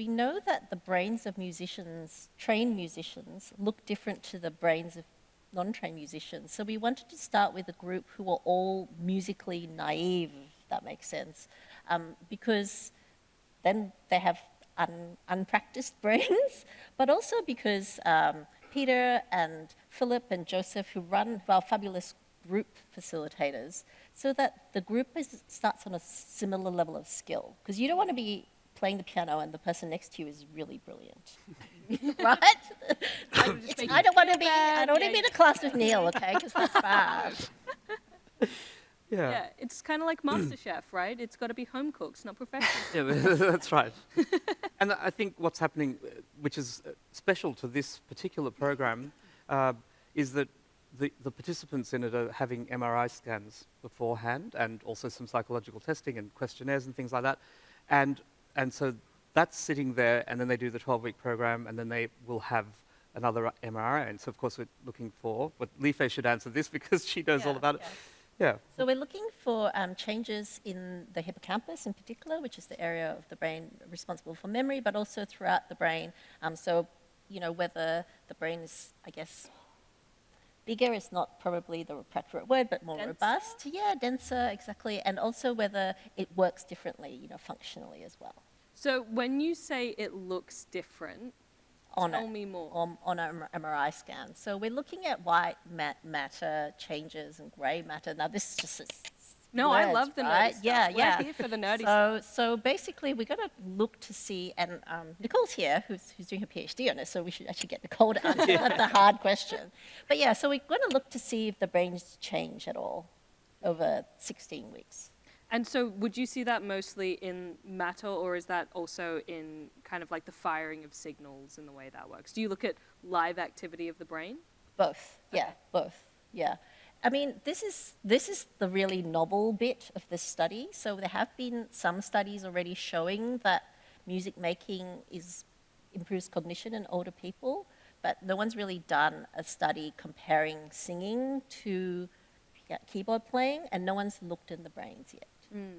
we know that the brains of musicians, trained musicians, look different to the brains of non-trained musicians. So we wanted to start with a group who were all musically naive, if that makes sense, because then they have unpracticed brains, but also because Peter and Philip and Joseph, who run our fabulous group facilitators, so that the group starts on a similar level of skill. Because you don't want to be playing the piano and the person next to you is really brilliant, right? I don't want to be in a class with Neal, okay? Because that's bad. Yeah, it's kind of like MasterChef, right? It's got to be home cooks, not professionals. Yeah, that's right. And I think what's happening, which is special to this particular program, is that the participants in it are having MRI scans beforehand, and also some psychological testing and questionnaires and things like that. And so that's sitting there, and then they do the 12-week program, and then they will have another MRI. And so, of course, we're looking for, but Lee-Fay should answer this because she knows all about it. Yeah. So we're looking for changes in the hippocampus in particular, which is the area of the brain responsible for memory, but also throughout the brain. So, whether the brain is, I guess, bigger is not probably the appropriate word, but more robust. Yeah, denser, exactly. And also whether it works differently, functionally as well. So when you say it looks different, tell me more. On an MRI scan. So we're looking at white matter changes and grey matter. Now this is just no, words, I love the right? nerdy stuff. Yeah, We're here for the nerdy stuff. So basically we're going to look to see, and Nicole's here, who's doing her PhD on it, so we should actually get Nicole to answer the hard question. But yeah, so we're going to look to see if the brains change at all over 16 weeks. And so would you see that mostly in matter, or is that also in kind of like the firing of signals and the way that works? Do you look at live activity of the brain? Both, yeah, both, yeah. I mean, this is the really novel bit of this study. So there have been some studies already showing that music making improves cognition in older people, but no one's really done a study comparing singing to keyboard playing, and no one's looked in the brains yet.